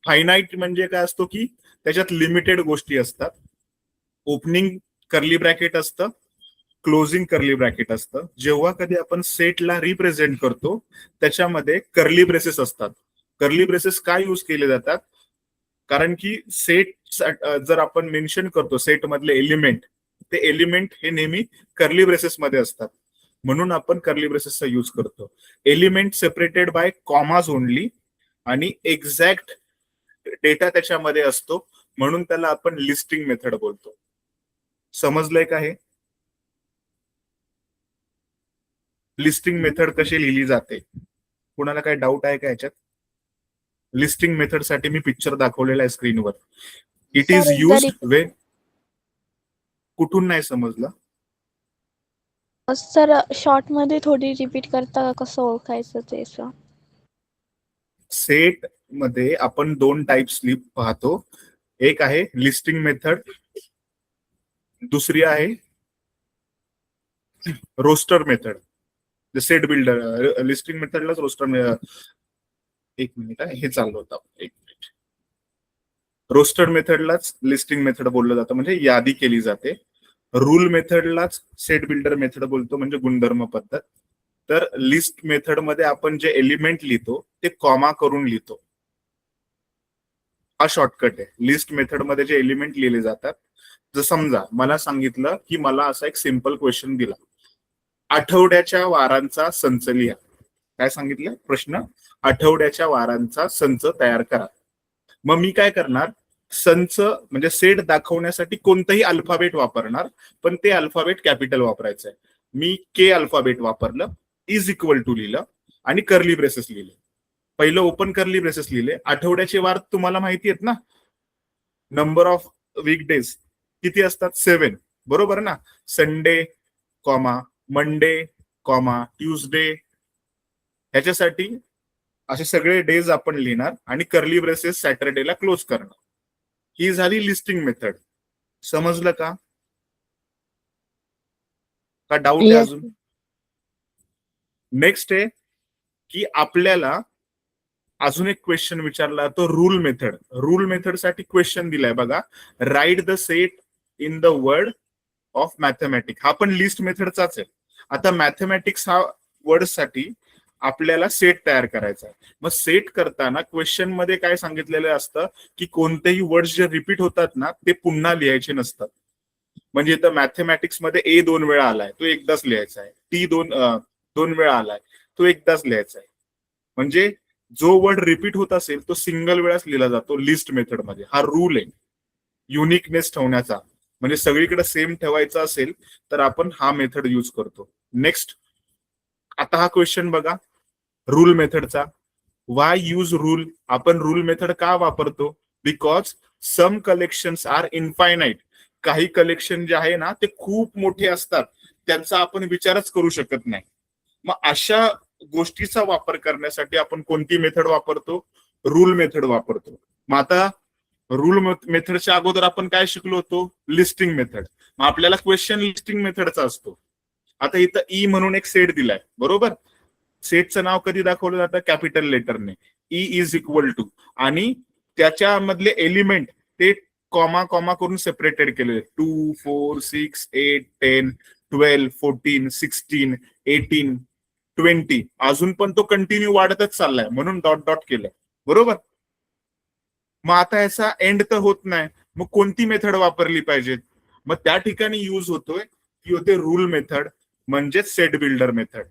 फायनाईट म्हणजे काय असतो की त्याच्यात लिमिटेड गोष्टी असतात. ओपनिंग कर्ली ब्रॅकेट असतं, क्लोजिंग कर्ली ब्रॅकेट असतं. जेव्हा कधी आपण सेटला रिप्रेझेंट करतो त्याच्यामध्ये कर्ली ब्रेसेस असतात. कर्ली ब्रेसेस काय यूज केले जातात कारण की सेट जर आपण मेन्शन करतो सेट मधले एलिमेंट ते एलिमेंट हे नेहमी कर्ली ब्रेसेस मध्ये असतात म्हणून आपण कर्ली ब्रेसेसचा यूज करतो. Element separated by commas only आणि एक्झॅक्ट डेटा त्याच्यामध्ये असतो म्हणून त्याला आपण लिस्टिंग मेथड बोलतो. समजलंय का हे? लिस्टिंग मेथड कशी लिहिली जाते? कुणाला काही डाऊट आहे का याच्यात? लिस्टिंग मेथड साठी मी पिक्चर दाखवलेला आहे स्क्रीनवर. It is use Wien. कुठून नाही समजलं?
सर शॉर्ट मध्ये थोडी रिपीट करता का कसं ओळखायचं ते सर?
सेट मध्ये आपण 2 टाइप्स पाहतो. एक आहे लिस्टिंग मेथड, दुसरी आहे roster method. Set builder listing मेथडलाच रोस्टर. एक मिनिट आहे हे चाललं होतं. एक मिनिट. रोस्टर मेथडलाच लिस्टिंग मेथड बोललं जातं म्हणजे यादी केली जाते. रूल मेथडलाच सेट बिल्डर मेथड बोलतो म्हणजे गुणधर्म पद्धत. तर लिस्ट मेथड मध्ये आपण जे एलिमेंट लिहितो ते कॉमा करून लिहितो. हा शॉर्टकट आहे. लिस्ट मेथड मध्ये जे एलिमेंट लिहिले जातात जर समजा मला सांगितलं की मला असा एक सिंपल क्वेश्चन दिला आठवड्याच्या वारांचा संच लिहा. काय सांगितलं प्रश्न? आठवड्याच्या वारांचा संच तयार करा. मग मी काय करणार संच म्हणजे सेट दाखवण्यासाठी कोणतंही अल्फाबेट वापरणार पण ते अल्फाबेट कॅपिटल वापरायचं आहे. मी के अल्फाबेट वापरलं, इज इक्वल टू लिहिलं आणि कर्ली ब्रेसेस लिहिले. पहिलं ओपन कर्ली ब्रेसेस लिहिले. आठवड्याचे वार तुम्हाला माहिती आहेत ना, नंबर ऑफ वीकडेज किती असतात? 7 बरोबर ना. Sunday comma Monday comma Tuesday ह्याच्यासाठी असे सगळे डेज आपण लिहिणार आणि कर्ली ब्रेसेस सॅटरडेला क्लोज करणार. ही झाली लिस्टिंग मेथड. समजलं का? का डाऊट आहे
Yes.
अजून? नेक्स्ट आहे की आपल्याला अजून एक क्वेश्चन विचारला तो रूल मेथड. रूल मेथड साठी क्वेश्चन दिलाय बघा, right the set in the word of mathematics. हा पण लिस्ट मेथडचाच आहे. आता मॅथमॅटिक्स हा वर्ड साठी आपल्याला सेट तयार करायचा आहे. मग सेट करताना क्वेश्चन मध्ये काय सांगितलेलं असतं की कोणतेही वर्ड्स जे रिपीट होतात ना ते पुन्हा लिहायचे नसतात. म्हणजे इथं मॅथमॅटिक्स मध्ये ए 2 वेळा आलाय तो एकदाच लिहायचा आहे, टी 2 वेळा आलाय तो एकदाच लिहायचा आहे. म्हणजे जो वर्ड रिपीट होत असेल तो सिंगल वेळाच लिहिला जातो लिस्ट मेथड मध्ये. हा रूल आहे युनिकनेस ठेवण्याचा. म्हणजे सगळीकडे सेम ठेवायचा असेल तर आपण हा मेथड यूज करतो. नेक्स्ट, आता हा क्वेश्चन बघा रूल मेथडचा. Why use rule? आपण रूल मेथड का वापरतो? Because some collections are infinite. काही कलेक्शन जे आहे ना ते खूप मोठे असतात, त्यांचा आपण विचारच करू शकत नाही. मग अशा गोष्टीचा वापर करण्यासाठी आपण कोणती मेथड वापरतो? रूल मेथड वापरतो. मग आता रूल मेथडच्या अगोदर आपण काय शिकलो होतो? Listing method. मग आपल्याला क्वेश्चन लिस्टिंग मेथडचा असतो. आता इथं ई म्हणून एक सेट दिलाय, बरोबर? सेटचं नाव कधी दाखवलं जातं? कॅपिटल लेटरने. ई इज इक्वल टू, आणि त्याच्यामधले एलिमेंट ते कॉमा कॉमा करून सेपरेटेड केलेले. 2, 4, 6, 8, 10, 12, 14, 16, 18, 20. अजून पण तो कंटिन्यू वाढतच चाललाय म्हणून डॉट डॉट केलंय, बरोबर? मग आता याचा एंड तर होत नाही. मग कोणती मेथड वापरली पाहिजे? मग त्या ठिकाणी यूज होतोय ती होते रूल मेथड, म्हणजे सेट बिल्डर मेथड.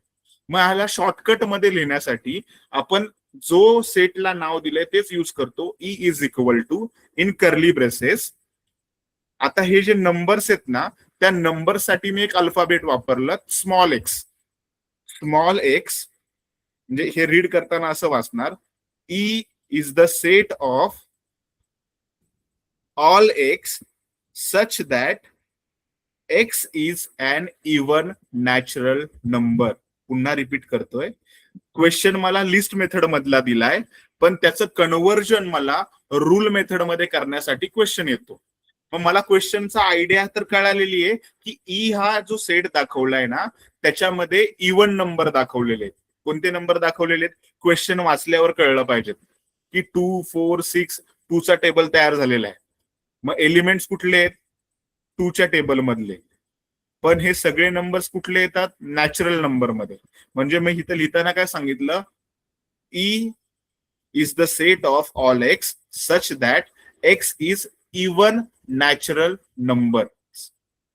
मग ह्याला शॉर्टकट मध्ये लिहिण्यासाठी आपण जो सेटला नाव दिलंय तेच यूज करतो. E is equal to in curly braces. आता हे जे नंबर्स आहेत ना त्या नंबरसाठी मी एक अल्फाबेट वापरलं, स्मॉल एक्स. स्मॉल एक्स म्हणजे हे रीड करताना असं वाचणार, E is the set of all x such that x is an even natural number. पुन्हा रिपीट करतोय. क्वेश्चन मला लिस्ट मेथड मधला दिलाय, पण त्याचं कन्व्हर्जन मला रूल मेथड मध्ये करण्यासाठी क्वेश्चन येतो. मग मला क्वेश्चनचा आयडिया तर कळालेली आहे की ई हा जो सेट दाखवलाय ना त्याच्यामध्ये इवन नंबर दाखवलेले आहेत. कोणते नंबर दाखवलेले आहेत? क्वेश्चन वाचल्यावर कळलं पाहिजे की 2, 4, 6, 2 चा टेबल तयार झालेला आहे. मग एलिमेंट्स कुठले आहेत? 2 च्या टेबल मधले. पण हे सगळे नंबर्स कुठले येतात? नॅचरल नंबर मध्ये. म्हणजे मी इथं लिहिताना काय सांगितलं? E is the set of all x such that x is even natural number.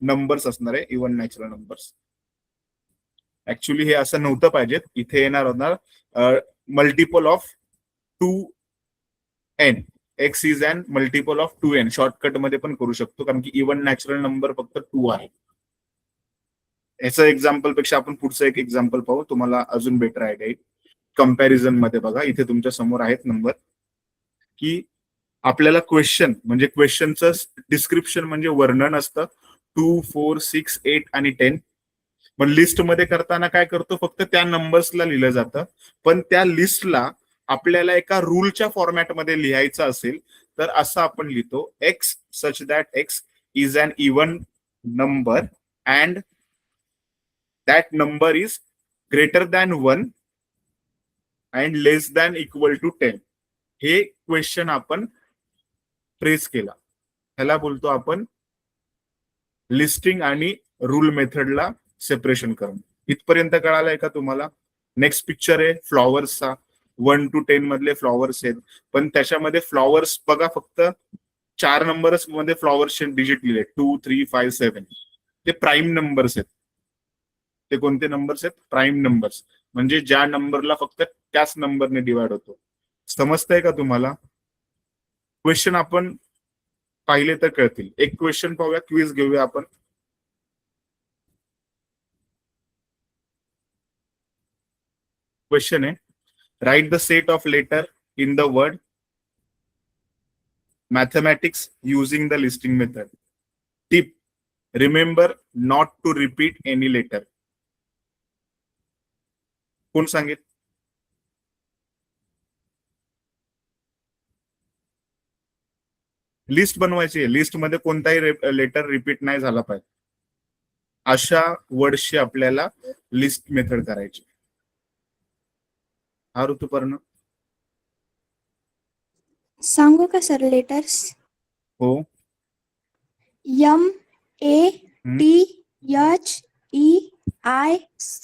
Numbers असणार आहे, इवन नॅचरल नंबर्स. ऍक्च्युली हे असं नव्हतं पाहिजे. इथे येणार होणार multiple of 2n. X is an multiple of 2n. Shortcut मध्ये पण करू शकतो कारण की इवन नॅचरल नंबर फक्त 2 आहे. याचं एक्झाम्पल पेक्षा आपण पुढचं एक एक्झाम्पल पाहू, तुम्हाला अजून बेटर आयडिया येईल. कंपॅरिझन मध्ये बघा, इथे तुमच्या समोर आहेत नंबर, की आपल्याला क्वेश्चन म्हणजे क्वेश्चनचं डिस्क्रिप्शन म्हणजे वर्णन असतं 2, 4, 6, 8 आणि 10. पण लिस्ट मध्ये करताना काय करतो? फक्त त्या नंबर्सला लिहिलं जातं. पण त्या लिस्टला आपल्याला एका रूलच्या फॉर्मॅटमध्ये लिहायचं असेल तर असं आपण लिहितो, x such that x is an even number and that number is greater than 1 and less than equal to 10. हे क्वेश्चन आपण ट्रेस केला, ह्याला बोलतो आपण लिस्टिंग आणि रूल मेथडला सेपरेशन करणं. इथपर्यंत कळालंय का तुम्हाला? नेक्स्ट पिक्चर आहे फ्लॉवर्सचा. 1 to 10 मधले फ्लॉवर्स आहेत, पण त्याच्यामध्ये फ्लॉवर्स बघा फक्त 4 नंबर्स मध्ये फ्लॉवर्सचे डिजिट लिहिले, 2, 3, 5, 7. ते प्राईम नंबर्स आहेत. ते कोणते नंबर्स आहेत? Prime numbers. म्हणजे ज्या नंबरला फक्त त्याच नंबरने डिवाइड होतो. समजतंय का तुम्हाला? क्वेश्चन आपण पाहिले तर कळतील. एक क्वेश्चन पाहूया, क्विज घेऊया आपण. क्वेश्चन आहे, write the set of letter in the word mathematics using the listing method. Tip, remember not to repeat any letter. कोण सांगेल? लिस्ट बनवायची आहे, लिस्ट मध्ये कोणताही लेटर रिपीट नाही झाला पाहिजे. अशा वर्डशी आपल्याला लिस्ट मेथड करायची. हा ऋतुपर्ण.
सांगू का सर लेटर्स?
हो.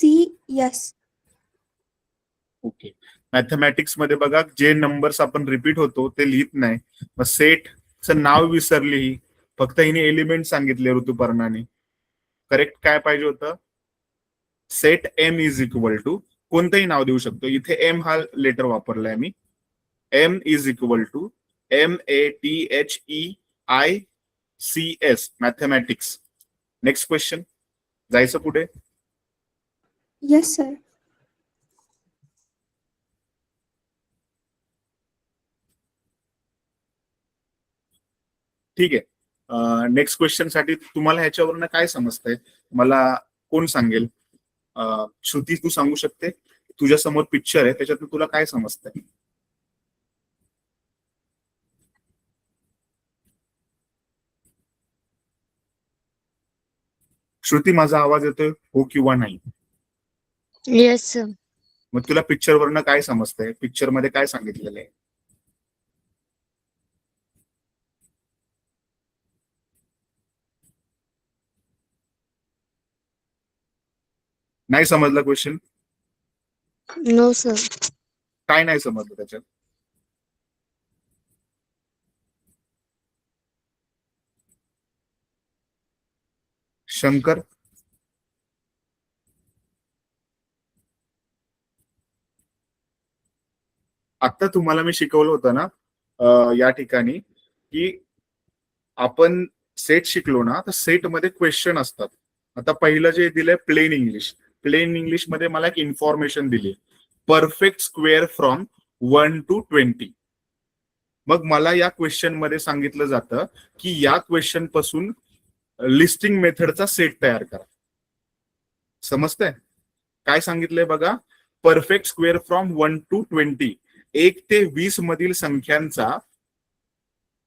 MATHEICS.
ओके. मॅथमॅटिक्स मध्ये बघा जे नंबर्स आपण रिपीट होतो ते लिहित नाही. मग सेटचं नाव विसरली ही, फक्त हिने एलिमेंट सांगितले ऋतुपर्णाने. करेक्ट काय पाहिजे होतं? Set M is equal to कोणतंही नाव देऊ शकतो. इथे एम हा लेटर वापरलाय मी. M is equal to MATHEICS mathematics. Next question. जायचं पुढे.
Yes sir.
ठीक आहे. नेक्स्ट क्वेश्चन साठी तुम्हाला ह्याच्यावरनं काय समजतंय मला कोण सांगेल? श्रुती तू सांगू शकते? तुझ्या समोर पिक्चर आहे, त्याच्यातून तुला काय समजतंय? श्रुती, माझा आवाज येतोय हो किंवा नाही?
Yes sir.
मग तुला पिक्चर वरनं काय समजतंय? पिक्चर मध्ये काय सांगितलेलं आहे? नाही समजलं क्वेश्चन?
No sir.
काय नाही समजलं त्याच्यात? शंकर. आता तुम्हाला मी शिकवलं होतं ना या ठिकाणी की आपण सेट शिकलो ना, तर सेट मध्ये क्वेश्चन असतात. आता पहिलं जे दिलंय प्लेन इंग्लिश. प्लेन इंग्लिश मध्ये मला एक इन्फॉर्मेशन दिली, परफेक्ट स्क्वेअर फ्रॉम 1 to 20. मग मला या क्वेश्चन मध्ये सांगितलं जातं की या क्वेश्चन पासून लिस्टिंग मेथडचा सेट तयार करा. समजतंय काय सांगितलंय बघा? Perfect square from 1 to 20. 1 ते 20 मधील संख्यांचा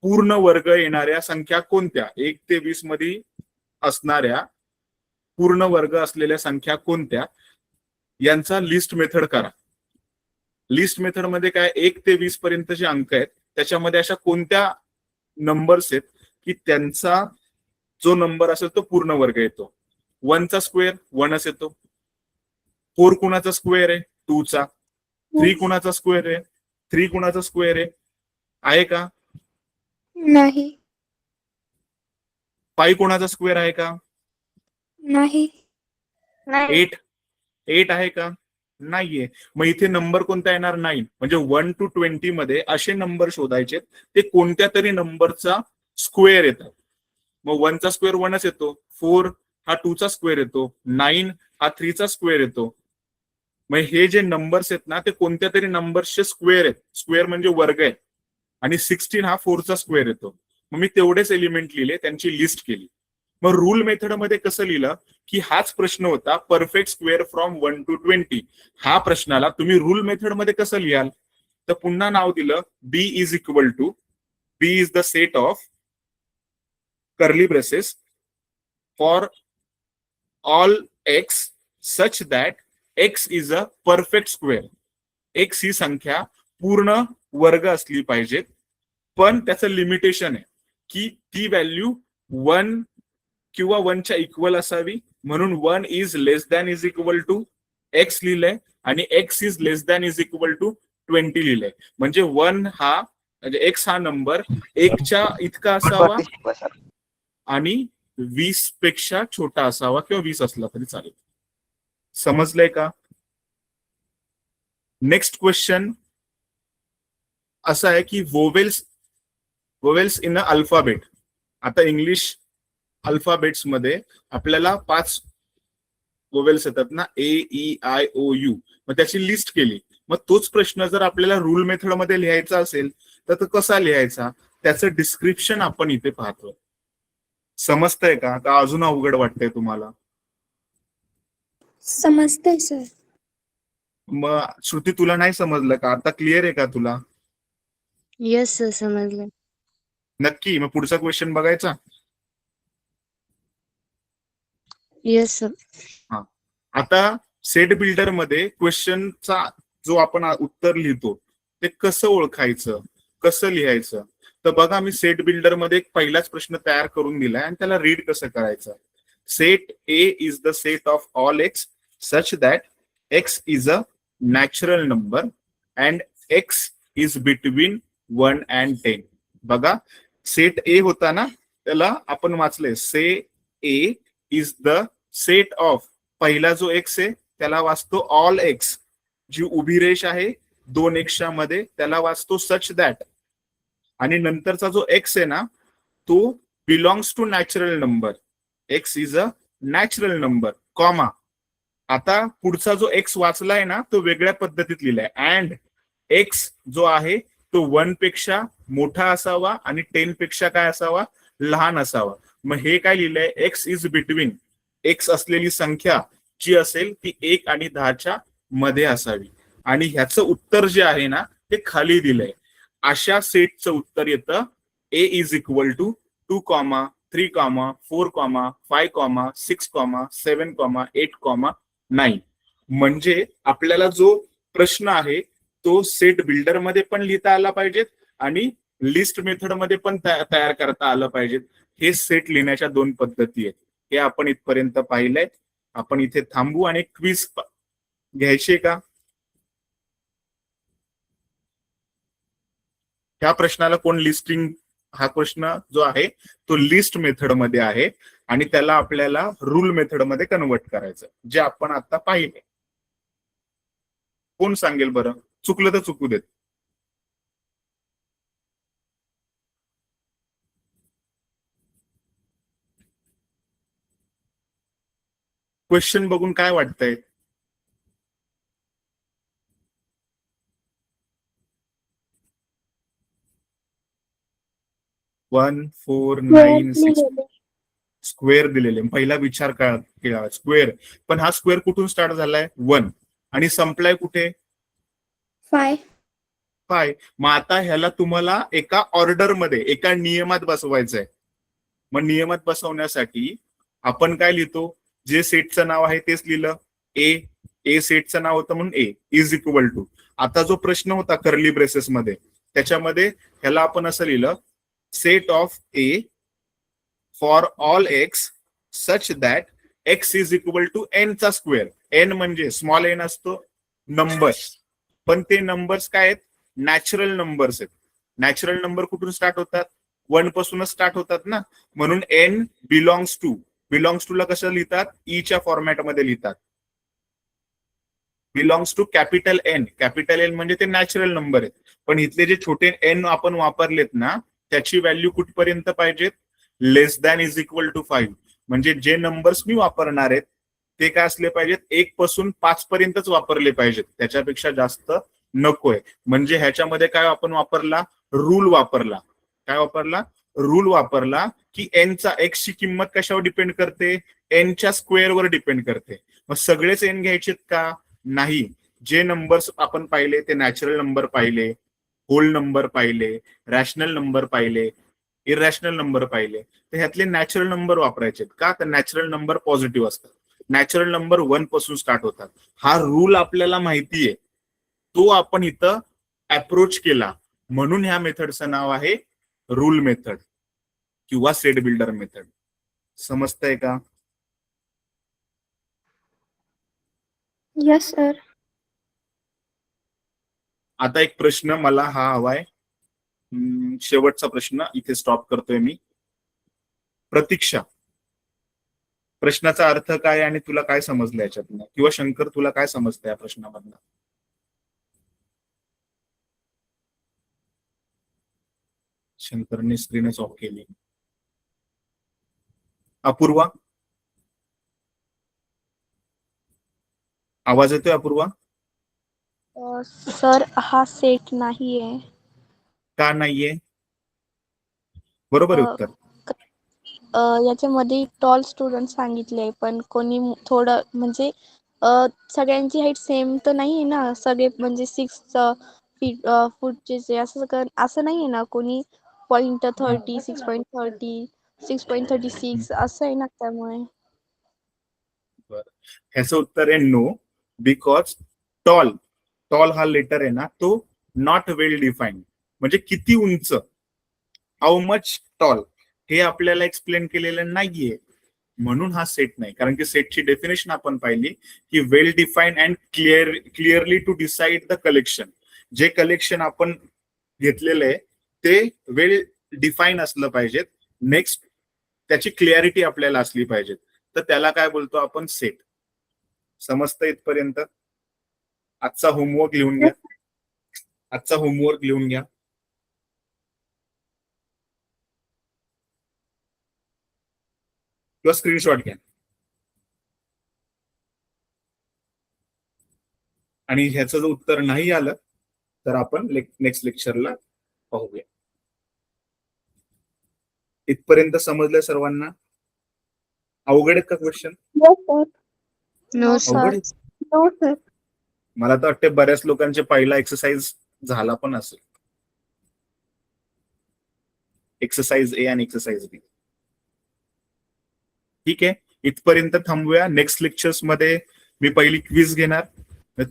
पूर्ण वर्ग येणाऱ्या संख्या कोणत्या? 1 ते 20 मध्ये असणाऱ्या पूर्ण वर्ग असलेल्या संख्या कोणत्या यांचा लिस्ट मेथड करा. लिस्ट मेथड मध्ये काय 1 ते 20 पर्यंत जे अंक आहेत त्याच्यामध्ये अशा कोणत्या नंबर्स आहेत की त्यांचा जो नंबर असेल तो पूर्ण वर्ग येतो. 1 चा स्क्वेअर 1च येतो. 4 कुणाचा स्क्वेअर आहे? 2 चा. 3 कुणाचा स्क्वेअर आहे? 3 कुणाचा स्क्वेअर आहे का?
नाही.
5 कोणाचा स्क्वेअर आहे का?
नाही.
8 आहे का? नाहीये. मग इथे नंबर कोणता येणार? 9. म्हणजे 1 to 20 मध्ये असे नंबर शोधायचे ते कोणत्या तरी नंबरचा स्क्वेअर येतात. मग 1 चा स्क्वेअर 1च येतो. 4 हा 2 चा स्क्वेअर येतो. 9 हा 3 चा स्क्वेअर येतो. मग हे जे नंबर्स आहेत ना ते कोणत्या तरी नंबर्सचे स्क्वेअर आहेत. स्क्वेअर म्हणजे वर्ग आहे. आणि 16 हा 4 चा स्क्वेअर येतो. मग मी तेवढेच एलिमेंट लिहिले, त्यांची लिस्ट केली. मग रूल मेथड मध्ये कसं लिहिलं की हाच प्रश्न होता, परफेक्ट स्क्वेअर फ्रॉम 1 to 20. हा प्रश्नाला तुम्ही रूल मेथड मध्ये कसं लिहाल? तर पुन्हा नाव दिलं B is equal to B is the set of curly braces for all x such that x is a perfect square. X ही संख्या पूर्ण वर्ग असली पाहिजे, पण त्याचं लिमिटेशन आहे की ती व्हॅल्यू 1 किंवा 1च्या इक्वल असावी. म्हणून 1 is less than is equal to x लिहिलंय आणि x is less than is equal to 20 लिहिलंय. म्हणजे 1 हा म्हणजे एक्स हा नंबर 1च्या इतका असावा आणि 20 पेक्षा छोटा असावा किंवा 20 असला तरी चालेल. समजलंय का? नेक्स्ट क्वेश्चन असा आहे की वोवेल्स इन अ अल्फाबेट. आता इंग्लिश अल्फाबेट्स मध्ये आपल्याला 5 वोवेल्स येतात ना, AEIOU. मग त्याची लिस्ट केली. मग तोच प्रश्न जर आपल्याला रूल मेथड मध्ये लिहायचा असेल तर तो कसा लिहायचा? त्याचं डिस्क्रिप्शन आपण इथे पाहतोय. समजतंय का अजून अवघड वाटतंय तुम्हाला?
समजतंय सर.
मग श्रुती तुला नाही समजलं का? आता क्लिअर आहे का तुला?
येस सर, समजलं.
नक्की. मग पुढचा क्वेश्चन बघायचा.
Yes sir.
हा, आता सेट बिल्डर मध्ये क्वेश्चनचा जो आपण उत्तर लिहितो ते कसं ओळखायचं, कसं लिहायचं. तर बघा, मी सेट बिल्डर मध्ये एक पहिलाच प्रश्न तयार करून दिलाय आणि त्याला रीड कसं करायचं. Set A is the set of all x such that x is a natural number and x is between 1 and 10. बघा, सेट ए होता ना, त्याला आपण वाचलंय से ए इज द सेट ऑफ, पहिला जो एक्स आहे त्याला वाचतो ऑल एक्स, जी उभी रेष आहे 2 एक्सच्या मध्ये त्याला वाचतो सच दॅट, आणि नंतरचा जो एक्स आहे ना तो belongs to natural number, x is a natural number, comma. आता पुढचा जो एक्स वाचलाय ना तो वेगळ्या पद्धतीत लिहिलाय, अँड एक्स जो आहे तो 1 पेक्षा मोठा असावा आणि 10 पेक्षा काय असावा, लहान असावा. मग हे काय लिहिलंय, एक्स इज बिटवीन, एक्स असलेली संख्या जी असेल ती 1 आणि 10च्या मध्ये असावी, आणि ह्याचं उत्तर जे आहे ना ते खाली दिलंय. अशा सेटचं उत्तर येतं ए इज इक्वल टू 2, 3, 4, 5, 6, 7, 8, 9. म्हणजे आपल्याला जो प्रश्न आहे तो सेट बिल्डर मध्ये पण लिहिता आला पाहिजेत आणि लिस्ट मेथड मध्ये पण तयार करता आलं पाहिजेत. हे सेट लिहिण्याच्या 2 पद्धती आहेत. हे आपण इथपर्यंत पाहिलंय. आपण इथे थांबू आणि क्विज घ्यायचे का. ह्या प्रश्नाला कोण लिस्टिंग, हा प्रश्न जो आहे तो लिस्ट मेथड मध्ये आहे आणि त्याला आपल्याला रूल मेथड मध्ये कन्वर्ट करायचं, जे आपण आता पाहिले. कोण सांगेल बरं, चुकलं तर चुकू देत. क्वेश्चन बघून काय वाटतंय. वन 4 9 6 स्क्वेअर दिलेले. पहिला विचार केला स्क्वेअर, पण हा स्क्वेअर कुठून स्टार्ट झालाय 1 आणि संपलाय कुठे
5.
5. मग आता ह्याला तुम्हाला एका ऑर्डर मध्ये, एका नियमात बसवायचंय. मग नियमात बसवण्यासाठी आपण काय लिहितो, जे सेटचं नाव आहे तेच लिहिलं, ए. ए सेटचं नाव होतं म्हणून ए इज इक्वल टू. आता जो प्रश्न होता कर्ली ब्रेसेस मध्ये त्याच्यामध्ये ह्याला आपण असं लिहिलं, set of A for all x such that x is equal to n चा स्क्वेअर. एन म्हणजे स्मॉल एन असतो नंबर्स, पण ते नंबर्स काय आहेत, नॅचरल नंबर्स आहेत. नॅचरल नंबर कुठून स्टार्ट होतात, 1 पासूनच स्टार्ट होतात ना. म्हणून n belongs to, belongs to ला कसं लिहितात, ई च्या फॉर्मॅटमध्ये लिहितात. Belongs to capital N, capital N म्हणजे ते नॅचरल नंबर आहेत. पण इथले जे छोटे एन आपण वापरलेत ना त्याची व्हॅल्यू कुठपर्यंत पाहिजेत, लेस दॅन इज इक्वल टू 5. म्हणजे जे नंबर्स मी वापरणार आहेत ते काय असले पाहिजेत, 1 पासून 5 पर्यंतच वापरले पाहिजेत, त्याच्यापेक्षा जास्त नकोय. म्हणजे ह्याच्यामध्ये काय आपण वापरला, रूल वापरला. काय वापरला, रूल वापरला की एनचा, एक्स ची किंमत कशावर डिपेंड करते, एनच्या स्क्वेअरवर डिपेंड करते. मग सगळेच एन घ्यायचेत का, नाही. जे नंबर्स आपण पाहिले ते नॅचरल नंबर पाहिले, होल नंबर पाहिले, रॅशनल नंबर पाहिले, इरॅशनल नंबर पाहिले. तर ह्यातले नॅचरल नंबर वापरायचे का, तर नॅचरल नंबर पॉझिटिव्ह असतात. नॅचरल नंबर 1 पासून स्टार्ट होतात. हा रूल आपल्याला माहितीये, तो आपण इथं अप्रोच केला, म्हणून ह्या मेथडचं नाव आहे रूल मेथड किंवा सेट बिल्डर मेथड. समजतंय का.
Yes sir.
आता एक प्रश्न मला हा हवाय, शेवटचा प्रश्न इथे स्टॉप करतोय मी. प्रतीक्षा, प्रश्नाचा अर्थ काय आणि तुला काय समजलं याच्यातनं, किंवा शंकर तुला काय समजतं या प्रश्नामधनं. शंकरने स्क्रीनच ऑफ केली. अपूर्वा, आवाज येतोय अपूर्वा.
सर हा सेट नाहीये.
का नाहीये, बरोबर आहे उत्तर.
याच्यामध्ये टॉल स्टुडंट सांगितले, पण कोणी थोडं म्हणजे सगळ्यांची हाईट सेम तर नाहीये ना, सगळे म्हणजे 6 फूटचे असं नाहीये ना, कोणी 0.30, 6.30, 6.36 असं आहे ना, त्यामुळे
ह्याचं उत्तर आहे नो, बिकॉज टॉल टॉल हा लेटर आहे ना तो नॉट वेल डिफाईन्ड, म्हणजे किती उंच, हाऊ मच टॉल हे आपल्याला एक्सप्लेन केलेलं नाहीये, म्हणून हा सेट नाही. कारण की सेटची डेफिनेशन आपण पाहिली की well defined and clearly to decide the collection. जे कलेक्शन आपण घेतलेलं आहे ते वेल डिफाईन असलं पाहिजे. नेक्स्ट त्याची क्लिअरिटी आपल्याला असली पाहिजे, तर त्याला काय बोलतो आपण, सेट. समजतं इथपर्यंत? आजचा होमवर्क लिहून घ्या, आजचा होमवर्क लिहून घ्या. किंवा स्क्रीनशॉट घ्या आणि ह्याचं जर उत्तर नाही आलं तर आपण नेक्स्ट लेक्चरला पाहूया. इथपर्यंत समजलं सर्वांना? अवघड आहेत का क्वेश्चन?
नो
अवघड आहेत?
No sir.
मला तर वाटते बऱ्याच लोकांचे पहिला एक्सरसाइज झाला पण असेल, एक्सरसाइज ए आणि एक्सरसाइज बी. ठीक आहे, इथपर्यंत थांबूया. नेक्स्ट लेक्चर्स मध्ये मी पहिली क्विज घेणार,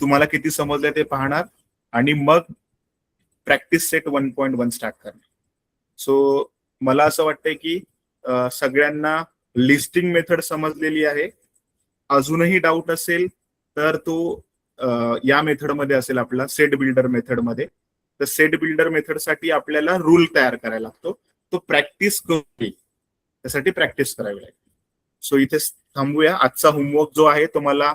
तुम्हाला किती समजलंय ते पाहणार आणि मग प्रॅक्टिस सेट 1.1 स्टार्ट करणार. सो मला असं वाटतंय की सगळ्यांना लिस्टिंग मेथड समजलेली आहे. अजूनही डाऊट असेल तर तो या मेथडमध्ये असेल, आपला सेट बिल्डर मेथडमध्ये. तर सेट बिल्डर मेथडसाठी आपल्याला रूल तयार करायला लागतो, तो प्रॅक्टिस करून त्यासाठी प्रॅक्टिस करावी लागेल. सो इथे थांबूया. आजचा होमवर्क जो आहे तो मला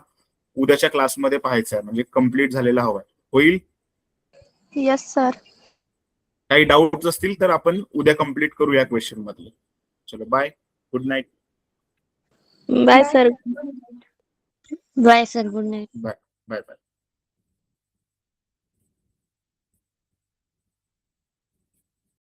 उद्याच्या क्लासमध्ये पाहायचा आहे, म्हणजे कम्प्लीट झालेला हवाय. होईल?
Yes sir.
काही डाऊट असतील तर आपण उद्या कम्प्लीट करू या क्वेश्चन मधले. चलो bye, good night.
Bye sir. Bye sir, good night.
Bye bye bye.